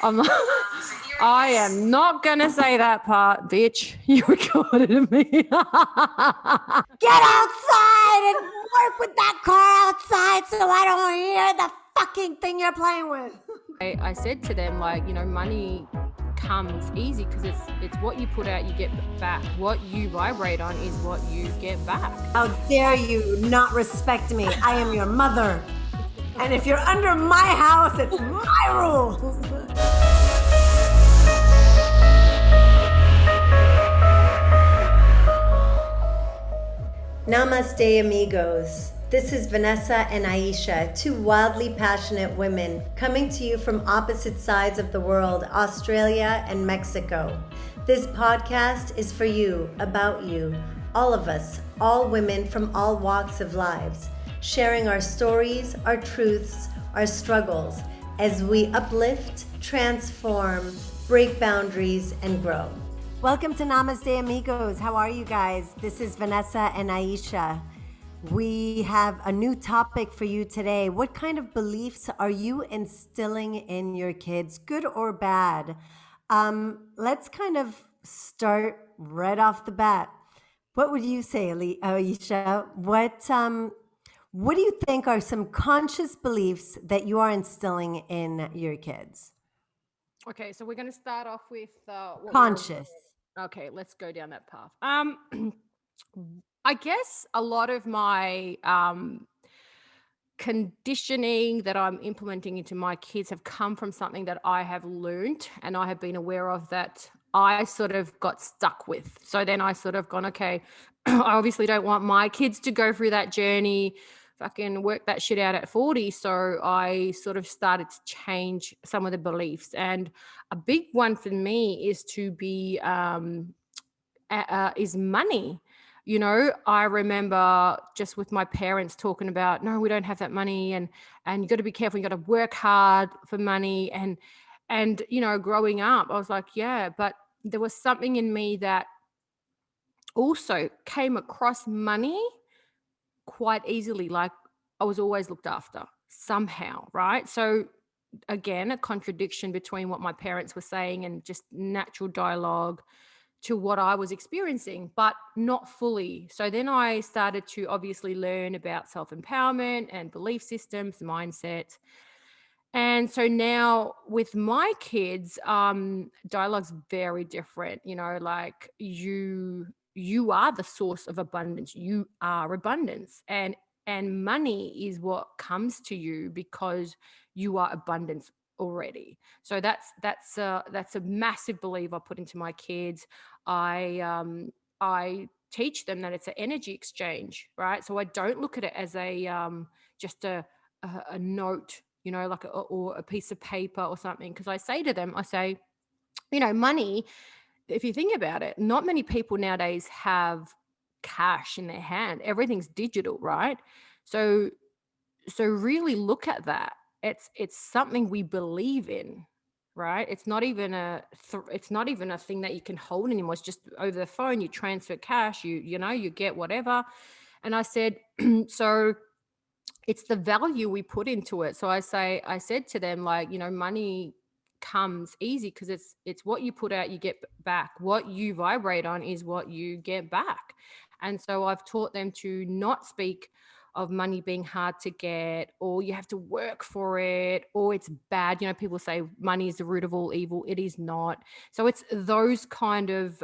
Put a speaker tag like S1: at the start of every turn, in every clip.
S1: I'm like, I am not going to say that part, bitch. You recorded me.
S2: Get outside and work with that car outside so I don't hear the fucking thing you're playing with.
S1: I said to them, like, money comes easy because it's what you put out, you get back. What you vibrate on is what you get back.
S2: How dare you not respect me? I am your mother. And if you're under my house, it's my rules. Namaste, amigos. This is Vanessa and Aisha, two wildly passionate women coming to you from opposite sides of the world, Australia and Mexico. This podcast is for you, about you, all of us, all women from all walks of lives, sharing our stories, our truths, our struggles, as we uplift, transform, break boundaries, and grow. Welcome to Namaste, amigos. How are you guys? This is Vanessa and Aisha. We have a new topic for you today. What kind of beliefs are you instilling in your kids, good or bad? Let's kind of start right off the bat. What would you say, Aisha? What do you think are some conscious beliefs that you are instilling in your kids?
S1: Okay, so we're going to start off with
S2: Conscious.
S1: Okay, let's go down that path. I guess a lot of my conditioning that I'm implementing into my kids have come from something that I have learned and I have been aware of that I sort of got stuck with. So then I sort of gone, okay, I obviously don't want my kids to go through that journey, fucking work that shit out at 40. So I sort of started to change some of the beliefs. And a big one for me is to be, is money. I remember just with my parents talking about, no, we don't have that money, and you got to be careful, you got to work hard for money, and growing up, I was like, yeah, but there was something in me that also came across money quite easily, like I was always looked after somehow, right? So again, a contradiction between what my parents were saying and just natural dialogue to what I was experiencing, but not fully. So then I started to obviously learn about self-empowerment and belief systems, mindset. And so now with my kids, dialogue's very different, like you are the source of abundance. You are abundance. And money is what comes to you because you are abundance already. So that's a massive belief I put into my kids. I teach them that it's an energy exchange, right? So I don't look at it as a just a note, like or a piece of paper or something. Because I say to them, money, if you think about it, not many people nowadays have cash in their hand. Everything's digital, right? So really look at that. It's something we believe in, right? It's not even it's not even a thing that you can hold anymore. It's just over the phone. You transfer cash. You get whatever. And I said, so it's the value we put into it. So I said to them, like, money comes easy because it's what you put out, you get back. What you vibrate on is what you get back. And so I've taught them to not speak of money being hard to get, or you have to work for it, or it's bad. People say money is the root of all evil. It is not. So it's those kind of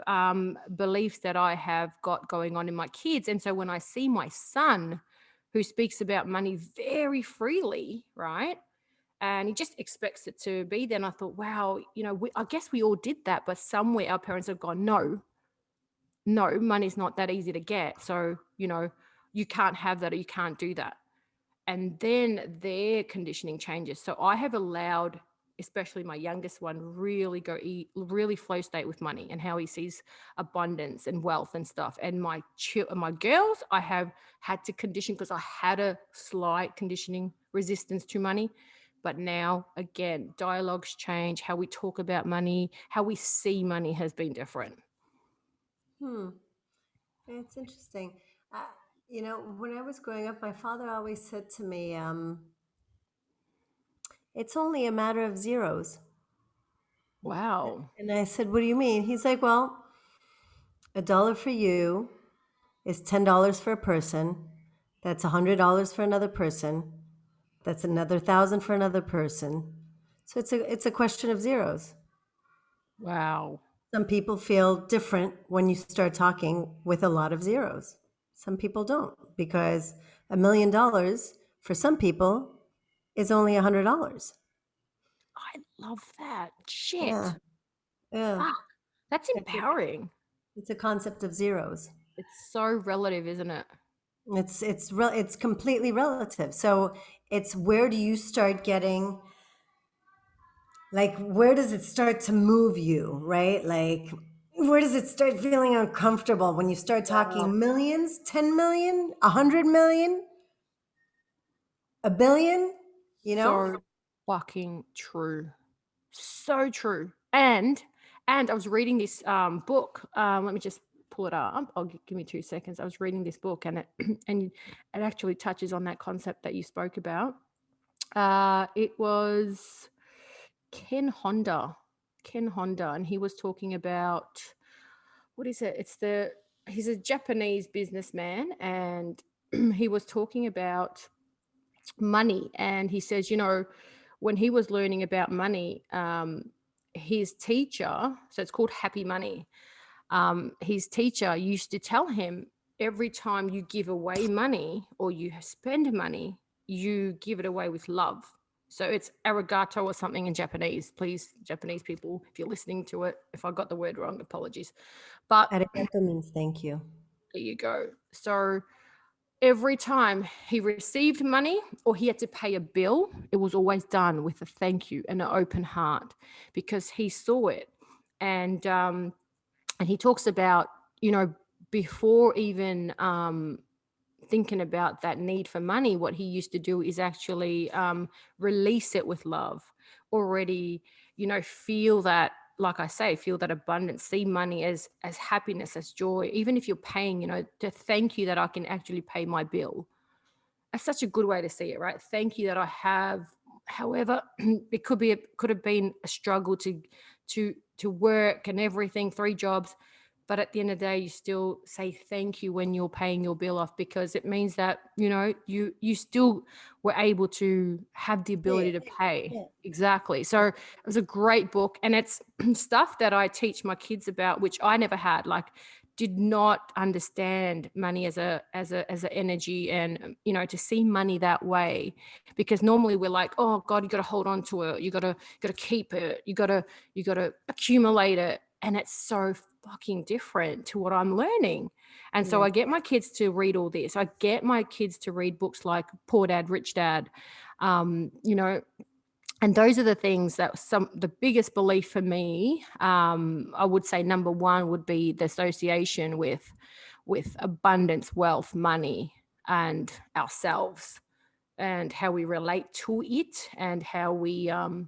S1: beliefs that I have got going on in my kids. And so when I see my son, who speaks about money very freely, right? And he just expects it to be there. And I thought, wow, I guess we all did that, but somewhere our parents have gone, no, money's not that easy to get. So, you can't have that, or you can't do that. And then their conditioning changes. So I have allowed, especially my youngest one, really flow state with money and how he sees abundance and wealth and stuff. And my girls, I have had to condition because I had a slight conditioning resistance to money. But now, again, dialogues change. How we talk about money, how we see money has been different.
S2: It's interesting. When I was growing up, my father always said to me, it's only a matter of zeros.
S1: Wow.
S2: And I said, what do you mean? He's like, well, a dollar for you is $10 for a person. That's $100 for another person. That's another 1,000 for another person. So it's a question of zeros.
S1: Wow.
S2: Some people feel different when you start talking with a lot of zeros. Some people don't because $1 million for some people is only $100.
S1: I love that.
S2: Yeah,
S1: Shit.
S2: yeah.
S1: Fuck. That's
S2: It's a,
S1: empowering.
S2: it's a concept of zeros.
S1: It's so relative, isn't it?
S2: It's completely relative. So it's where do you start getting, like, where does it start to move you, right? Like, where does it start feeling uncomfortable when you start
S1: Wow.
S2: talking millions, 10 million, 100 million, a billion, you know?
S1: So fucking true. So true. And I was reading this book. Let me just pull it up. Give me 2 seconds. I was reading this book, and it and it actually touches on that concept that you spoke about. It was Ken Honda. Ken Honda, and he was talking about, what is it? He's a Japanese businessman, and he was talking about money. And he says, when he was learning about money, his teacher, so it's called Happy Money, his teacher used to tell him, every time you give away money or you spend money, you give it away with love. So it's arigato or something in Japanese. Please, Japanese people, if you're listening to it, if I got the word wrong, apologies. But
S2: Arigato means thank you.
S1: there you go. So every time he received money or he had to pay a bill, it was always done with a thank you and an open heart, because he saw it. And he talks about, before even thinking about that need for money, what he used to do is actually release it with love. Already, feel that, like I say, feel that abundance, see money as happiness, as joy. Even if you're paying, to thank you that I can actually pay my bill. That's such a good way to see it, right? Thank you that I have. However, it could have been a struggle to work and everything, 3 jobs. But at the end of the day, you still say thank you when you're paying your bill off, because it means that, you still were able to have the
S2: Yeah,
S1: ability to pay.
S2: yeah.
S1: Exactly. So it was a great book, and it's stuff that I teach my kids about, which I never had. Like, did not understand money as a energy, and to see money that way, because normally we're like, oh God, you got to hold on to it, you got to keep it, you got to accumulate it, and it's so fucking different to what I'm learning. And so
S2: Yeah.
S1: I get my kids to read all this. I get my kids to read books like Poor Dad Rich Dad, um, you know and those are the things that the biggest belief for me. I would say number one would be the association with abundance, wealth, money, and ourselves, and how we relate to it, and how we how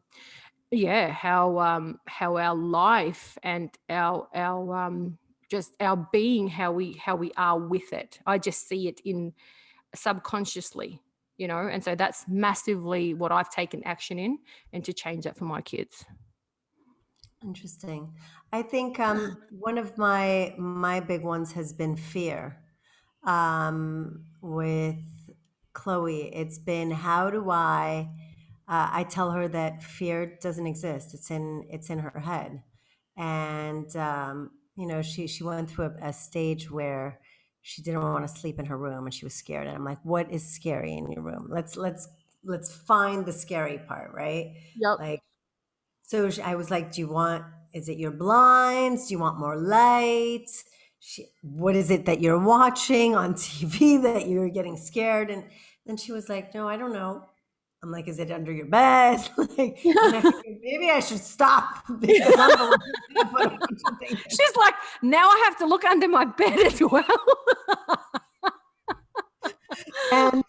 S1: our life and our just our being, how we are with it. I just see it in subconsciously, and so that's massively what I've taken action in, and to change that for my kids.
S2: Interesting. I think one of my big ones has been fear. With Chloe, it's been how do I tell her that fear doesn't exist. It's in her head, and she went through a stage where she didn't want to sleep in her room and she was scared. And I'm like, what is scary in your room? Let's find the scary part, right?
S1: Yep.
S2: Like so I was like, is it your blinds? Do you want more light? What is it that you're watching on TV that you're getting scared? And then she was like, no, I don't know. I'm like, is it under your bed? And I figured maybe I should stop because I'm the one who's going to put a bunch of things in.
S1: She's like, now I have to look under my bed as well.
S2: And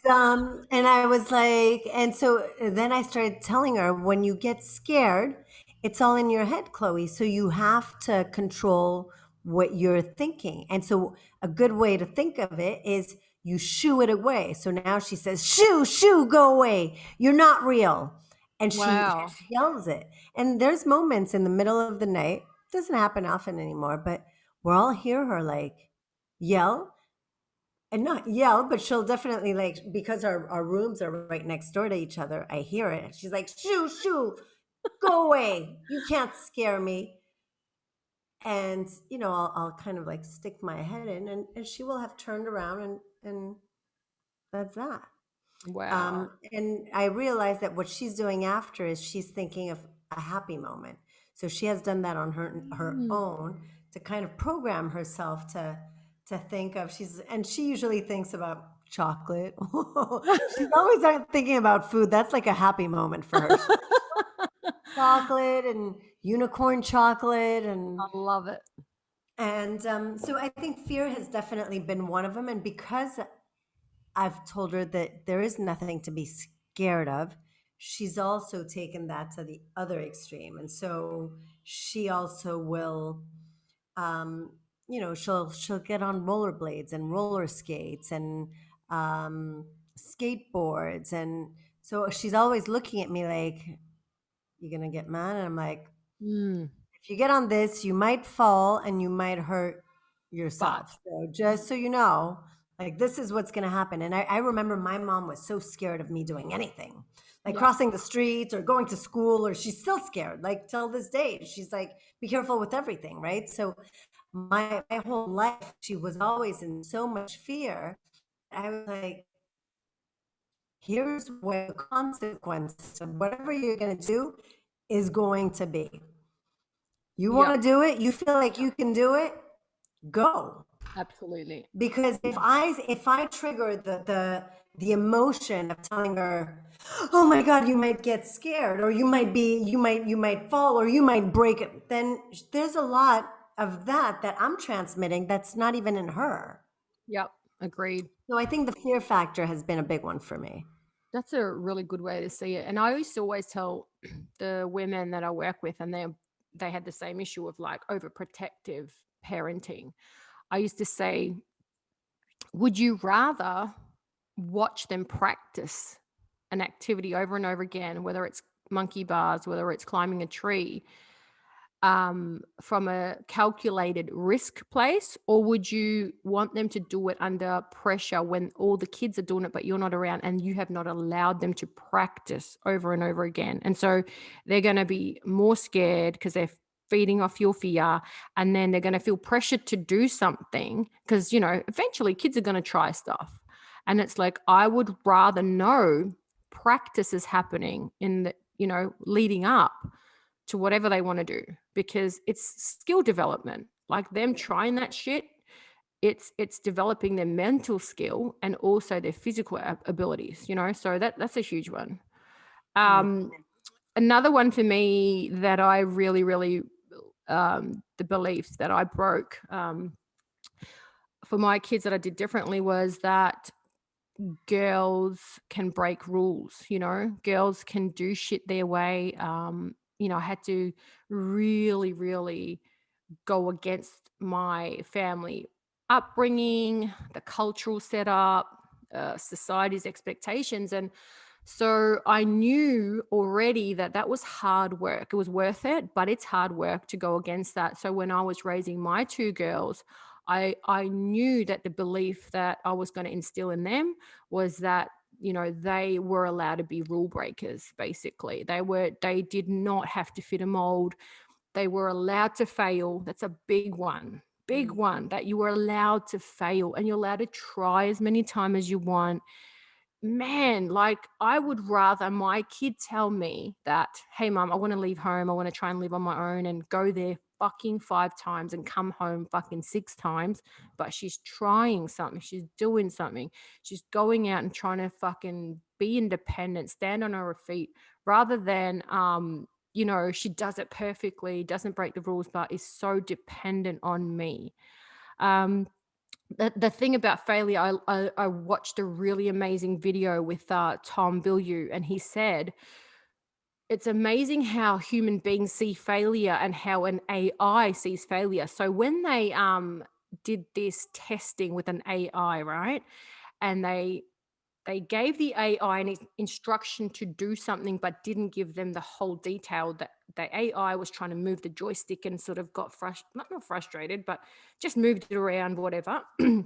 S2: I was like, and so then I started telling her, when you get scared, it's all in your head, Chloe. So you have to control what you're thinking. And so a good way to think of it is you shoo it away. So now she says, shoo, shoo, go away. You're not real. and
S1: Wow.
S2: she yells it. And there's moments in the middle of the night, doesn't happen often anymore, but where I'll hear her like yell and not yell, but she'll definitely like, because our rooms are right next door to each other, I hear it. She's like, shoo, shoo, go away. You can't scare me. And, I'll kind of like stick my head in, and she will have turned around, and that's that.
S1: Wow.
S2: And I realized that what she's doing after is she's thinking of a happy moment. So she has done that on her
S1: Mm.
S2: own to kind of program herself to think of. She usually thinks about chocolate. She's always thinking about food. That's like a happy moment for her. Chocolate and unicorn chocolate,
S1: I love it.
S2: and so I think fear has definitely been one of them. And because I've told her that there is nothing to be scared of, she's also taken that to the other extreme. And so she also will, she'll get on rollerblades and roller skates and skateboards. And so she's always looking at me like, "You gonna get mad?" And I'm like,
S1: Mm.
S2: "If you get on this, you might fall and you might hurt
S1: But
S2: yourself. So just so you know, like this is what's gonna happen." And I remember my mom was so scared of me doing anything, like
S1: yeah.
S2: crossing the street or going to school, or she's still scared, like till this day. She's like, be careful with everything, right? So my whole life, she was always in so much fear. I was like, here's what the consequences of whatever you're gonna do is going to be. You
S1: Yep.
S2: want to do it? You feel like you can do it? Go.
S1: Absolutely.
S2: Because if I trigger the emotion of telling her, "Oh my God, you might get scared, or you might fall, or you might break it," then there's a lot of that I'm transmitting that's not even in her.
S1: Yep. Agreed.
S2: So I think the fear factor has been a big one for me.
S1: That's a really good way to see it. And I used to always tell the women that I work with, and they had the same issue of like overprotective parenting. I used to say, would you rather watch them practice an activity over and over again, whether it's monkey bars, whether it's climbing a tree, from a calculated risk place, or would you want them to do it under pressure when all the kids are doing it, but you're not around and you have not allowed them to practice over and over again? And so they're going to be more scared because they're feeding off your fear, and then they're going to feel pressured to do something because, eventually kids are going to try stuff. And it's like, I would rather know practice is happening in the, leading up to whatever they want to do, because it's skill development. Like them trying that shit, it's developing their mental skill and also their physical abilities, so that's a huge one.
S2: Yeah.
S1: um Another one for me that I really really the belief that I broke, for my kids, that I did differently, was that girls can break rules. Girls can do shit their way. I had to really really go against my family upbringing, the cultural setup, society's expectations. And so I knew already that that was hard work. It was worth it, but it's hard work to go against that. So when I was raising my two girls, I knew that the belief that I was going to instill in them was that they were allowed to be rule breakers. Basically, they did not have to fit a mold. They were allowed to fail. That's a big
S2: Mm.
S1: one, that you were allowed to fail and you're allowed to try as many times as you want. Man, like I would rather my kid tell me that, hey, mom, I want to leave home. I want to try and live on my own, and go there fucking 5 times and come home fucking 6 times. But she's trying something. She's doing something. She's going out and trying to fucking be independent, stand on her feet, rather than, she does it perfectly, doesn't break the rules, but is so dependent on me. Um, the thing about failure, I watched a really amazing video with Tom Bilyeu, and he said it's amazing how human beings see failure and how an AI sees failure. So when they did this testing with an AI, right, and they they gave the AI an instruction to do something, but didn't give them the whole detail. That the AI was trying to move the joystick and sort of got not frustrated, but just moved it around, whatever,
S2: Right.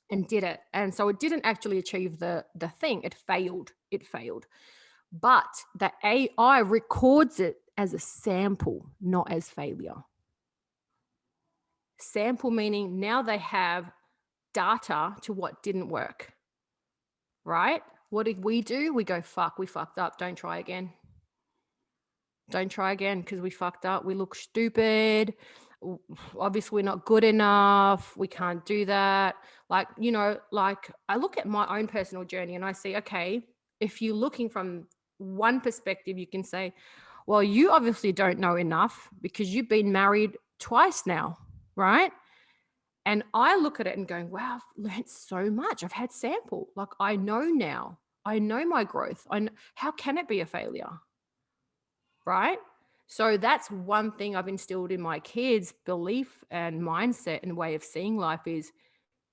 S1: and did it. And so it didn't actually achieve the thing. It failed. It failed. But the AI records it as a sample, not as failure. Sample meaning now they have data to what didn't work, right? What did we do? We go, fuck, we fucked up. Don't try again. Don't try again because we fucked up. We look stupid. Obviously, we're not good enough. We can't do that. Like, like I look at my own personal journey and I see, okay, if you're looking from one perspective, you can say, well, you obviously don't know enough because you've been married twice now, right? And I look at it and going, wow, I've learned so much. I've had sample. Like I know now. I know my growth. How can it be a failure? Right? So that's one thing I've instilled in my kids' belief and mindset and way of seeing life is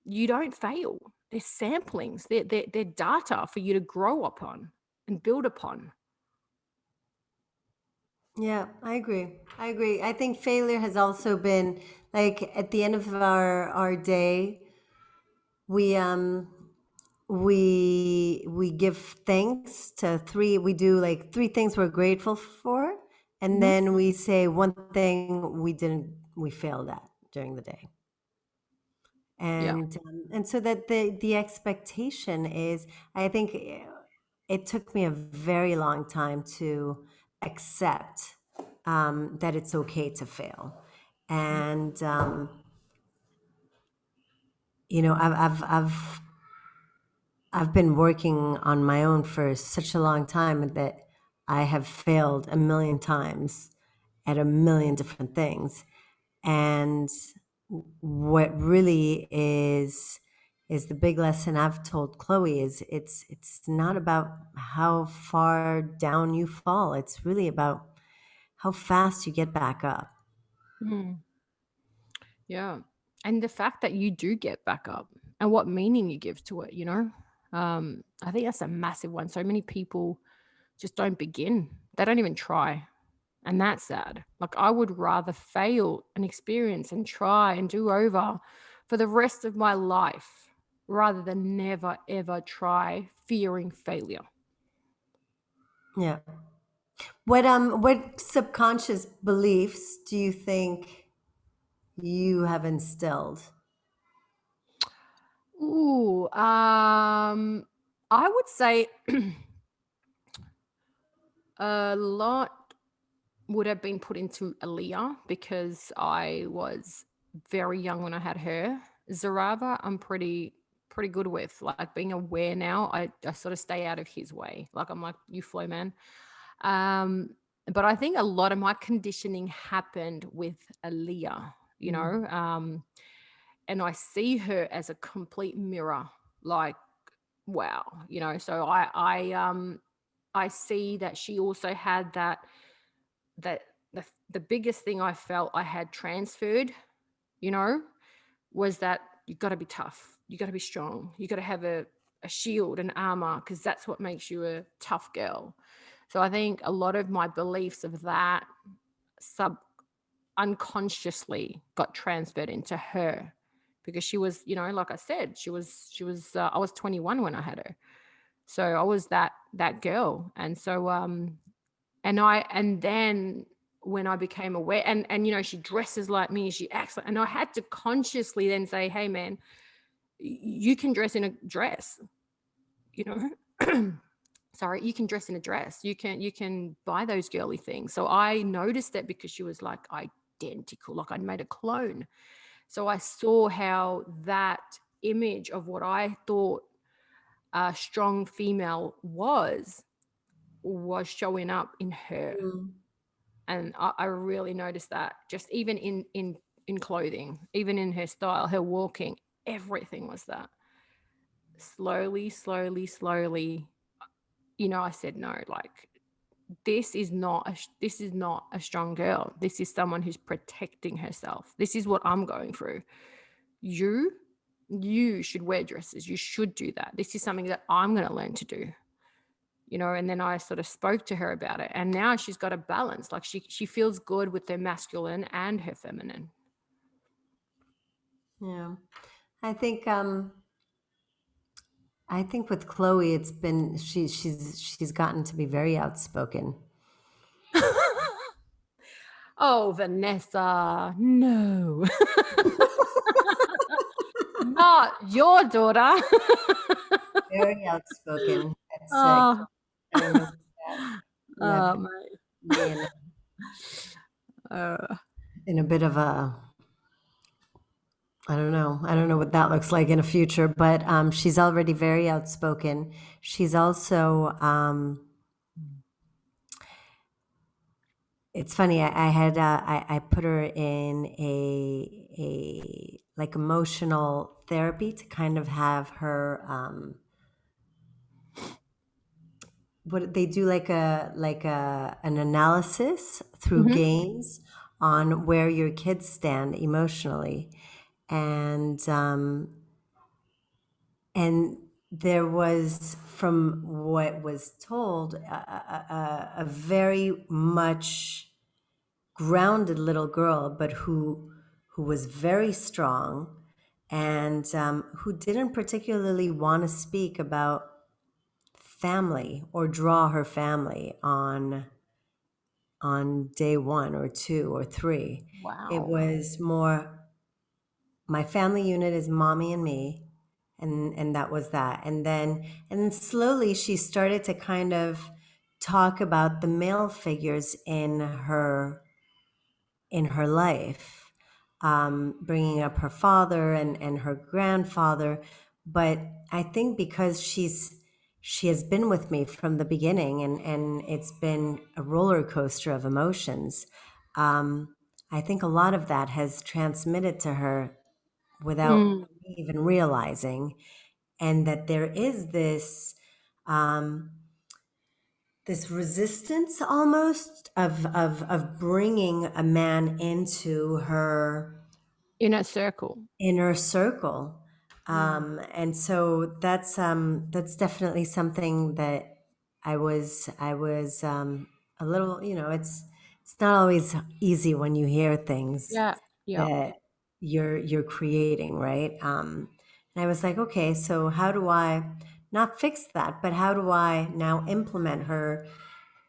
S1: you don't fail. They're samplings. They're data for you to grow upon and build upon.
S2: Yeah, I agree. I agree. I think failure has also been like at the end of our day, we we give thanks to three. We do like three things we're grateful for, and
S1: Mhm.
S2: then we say one thing we failed at during the day.
S1: Yeah.
S2: And so that the expectation is, I think it took me a very long time to accept that it's okay to fail. And I've been working on my own for such a long time that I have failed a million times at a million different things. And what really is the big lesson I've told Chloe is it's not about how far down you fall. It's really about how fast you get back up.
S1: Mm. Yeah. And the fact that you do get back up and what meaning you give to it. I think that's a massive one. So many people just don't begin. They don't even try. And that's sad. Like I would rather fail an experience and try and do over for the rest of my life rather than never ever try fearing failure.
S2: Yeah. What subconscious beliefs do you think you have instilled?
S1: Ooh, I would say a lot would have been put into Aaliyah because I was very young when I had her. Zarava, I'm pretty good with. Like being aware now, I sort of stay out of his way. Like I'm like, you flow, man. Um, but I think a lot of my conditioning happened with Aaliyah,
S2: Mm.
S1: and I see her as a complete mirror. Like, wow, So I see that she also had that the biggest thing I felt I had transferred, you know, was that you got to be tough, you got to be strong, you got to have a shield and armor because that's what makes you a tough girl. So I think a lot of my beliefs of that sub unconsciously got transferred into her because she was, like I said, she was I was 21 when I had her. So I was that girl. And so and then when I became aware and she dresses like me, she acts like, and I had to consciously then say, hey man, you can dress in a dress, you know. Sorry, you can dress in a dress. You can buy those girly things. So I noticed that because she was like identical, like I'd made a clone. So I saw how that image of what I thought a strong female was showing up in her.
S2: Mm.
S1: And I really noticed that just even in clothing, even in her style, her walking, everything was that. Slowly, slowly, slowly, I said no. Like this is not a strong girl. This is someone who's protecting herself. This is what I'm going through. You. You should wear dresses. You should do that. This is something that I'm going to learn to do. And then I sort of spoke to her about it, and now she's got a balance. Like she feels good with her masculine and her feminine.
S2: Yeah. I think with Chloe, it's been she's gotten to be very outspoken.
S1: Oh, Vanessa, no. Not your daughter.
S2: Very outspoken. It's
S1: Oh,
S2: I don't know that
S1: oh,
S2: puts
S1: mate.
S2: me
S1: Uh,
S2: in a bit of a I don't know. I don't know what that looks like in the future, but she's already very outspoken. She's also it's funny. I put her in a like emotional therapy to kind of have her what they do like a an analysis through
S1: mhm.
S2: games on where your kids stand emotionally, and and there was, from what was told, a very much grounded little girl, but who was very strong, and who didn't particularly want to speak about family or draw her family on day one or two or three. It
S1: Wow.
S2: was more, my family unit is mommy and me, and that was that. And then slowly she started to kind of talk about the male figures in her life, bringing up her father and her grandfather. But I think because she has been with me from the beginning, and it's been a roller coaster of emotions. I think a lot of that has transmitted to her without
S1: Mm.
S2: me even realizing, and that there is um, this resistance almost of bringing a man into her
S1: Inner circle.
S2: inner circle.
S1: Mm.
S2: And so that's definitely something that I was a little, it's not always easy when you hear things
S1: Yeah. Yeah.
S2: that you're creating, right? And I was like, okay, so how do I not fix that, but how do I now implement her?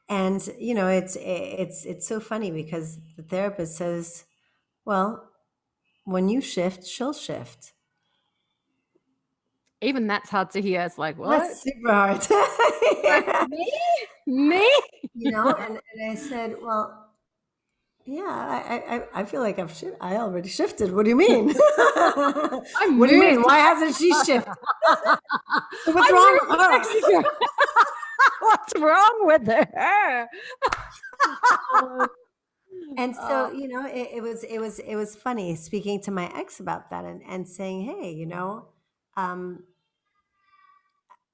S2: And it's so funny because the therapist says, well, when you shift, she'll shift.
S1: Even that's hard to hear. It's like, what?
S2: That's super hard.
S1: Like
S2: Yeah.
S1: me? Me?
S2: And I said, well, yeah, I feel like I already shifted. What do you mean?
S1: I
S2: What do you
S1: moved
S2: mean?
S1: to
S2: Why hasn't she shifted? What's
S1: I
S2: wrong
S1: moved
S2: with
S1: to
S2: her?
S1: Mexico. What's wrong with her?
S2: And
S1: Oh,
S2: so, it was funny speaking to my ex about that, and saying, hey,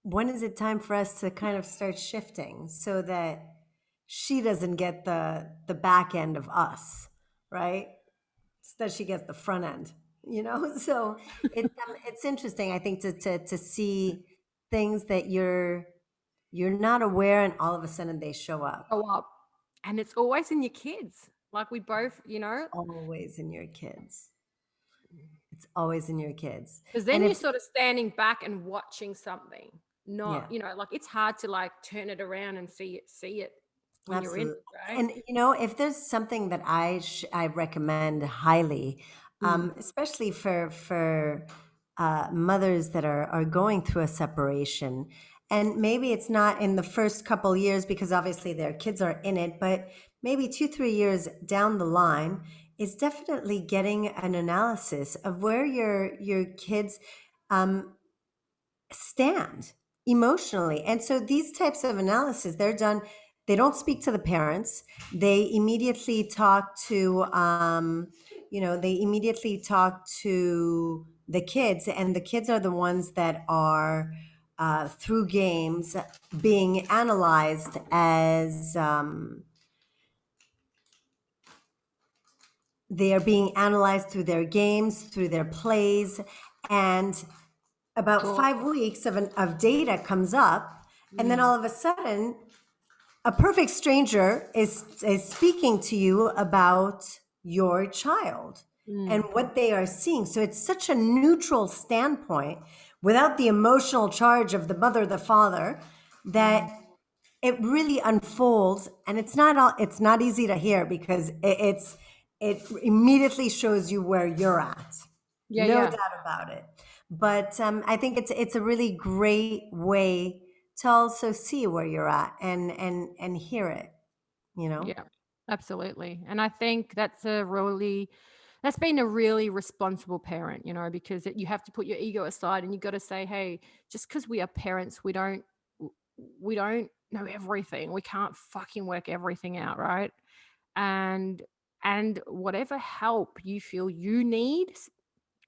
S2: when is it time for us to kind of start shifting so that she doesn't get the back end of us, right? So that she gets the front end, So it's interesting, I think, to see things that you're not aware, and all of a sudden they show up.
S1: grow up. And it's always in your kids. Like we both,
S2: Always in your kids. It's always in your kids.
S1: because
S2: And
S1: then you're
S2: it's
S1: sort of standing back and watching something.
S2: Yeah.
S1: Not, like it's hard to like turn it around and see it when you're in it,
S2: Absolutely.
S1: right?
S2: And if there's something that I recommend highly,
S1: Mm.
S2: especially for mothers that are going through a separation, and maybe it's not in the first couple years because obviously their kids are in it, but maybe 2-3 years down the line, is definitely getting an analysis of where your kids um, stand emotionally. And so these types of analysis, they're done, they don't speak to the parents. They immediately talk to the kids, and the kids are the ones that are through games being analyzed as they are being analyzed through their games, through their plays, and about
S1: Sure.
S2: 5 weeks of data comes up, and then
S1: Mm.
S2: all of a sudden, a perfect stranger is speaking to you about your child and
S1: Mm.
S2: what they are seeing. So it's such a neutral standpoint without the emotional charge of the mother, the father, that
S1: Mm.
S2: it really unfolds. And it's not easy to hear because it immediately shows you where you're at.
S1: Yeah,
S2: No
S1: yeah.
S2: doubt about it. But I think it's a really great way to also see where you're at and hear it, you know?
S1: Yeah, absolutely. And I think that's been a really responsible parent, because you have to put your ego aside and you got to say, hey, just because we are parents, we don't know everything. We can't fucking work everything out, right? And whatever help you feel you need,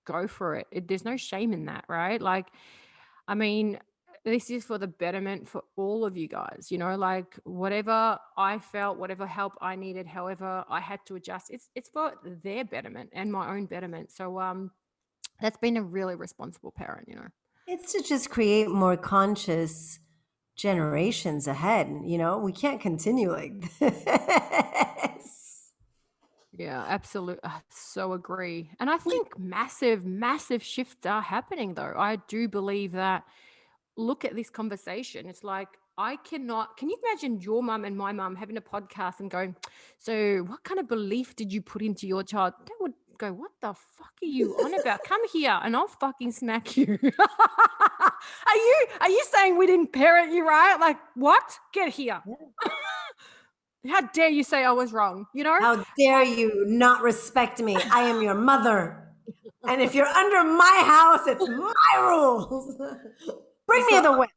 S1: go for it. There's no shame in that, right? Like, I mean, this is for the betterment for all of you guys, like whatever I felt, whatever help I needed, however I had to adjust, it's for their betterment and my own betterment. So that's been a really responsible parent.
S2: It's to just create more conscious generations ahead. We can't continue like this.
S1: Yeah, absolutely. I so agree. And I think massive, massive shifts are happening though. I do believe that. Look at this conversation. It's like, can you imagine your mum and my mum having a podcast and going, so what kind of belief did you put into your child? They would go, what the fuck are you on about? Come here and I'll fucking smack you. Are you saying we didn't parent you right? Like, what? Get here. How dare you say I was wrong?
S2: How dare you not respect me? I am your mother. And if you're under my house, it's my rules. Bring me
S1: So
S2: the whip.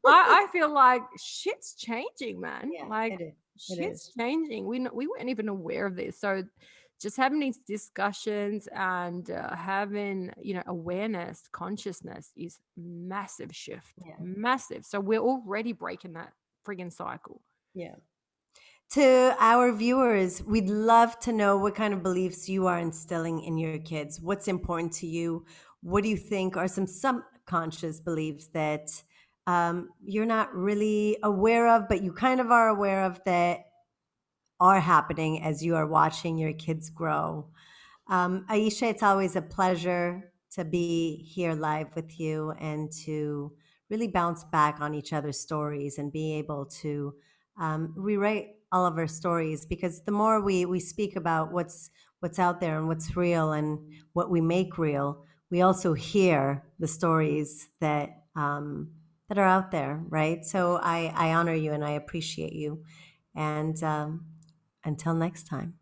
S1: I feel like shit's changing, man.
S2: Yeah,
S1: Like
S2: it is. It is.
S1: shit's changing. We weren't even aware of this. So just having these discussions and having awareness, consciousness is massive shift,
S2: Yeah.
S1: massive. So we're already breaking that friggin' cycle.
S2: Yeah. To our viewers, we'd love to know what kind of beliefs you are instilling in your kids. What's important to you? What do you think are some subconscious beliefs that you're not really aware of, but you kind of are aware of that are happening as you are watching your kids grow? Aisha, it's always a pleasure to be here live with you and to really bounce back on each other's stories and be able to rewrite all of our stories, because the more we speak about what's out there and what's real and what we make real, we also hear the stories that are out there, right? So I honor you and I appreciate you. And until next time.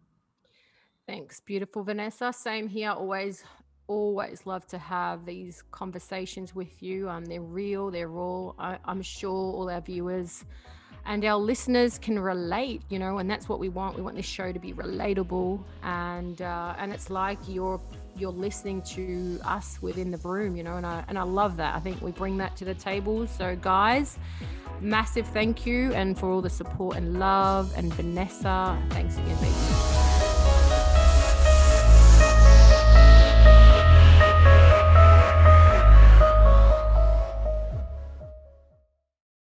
S1: Thanks, beautiful Vanessa. Same here. Always love to have these conversations with you. They're real, they're raw. I'm sure all our viewers and our listeners can relate, and that's what we want. We want this show to be relatable, and it's like you're listening to us within the room, and I love that. I think we bring that to the table. So guys, massive thank you, and for all the support and love. And Vanessa, thanks again, baby.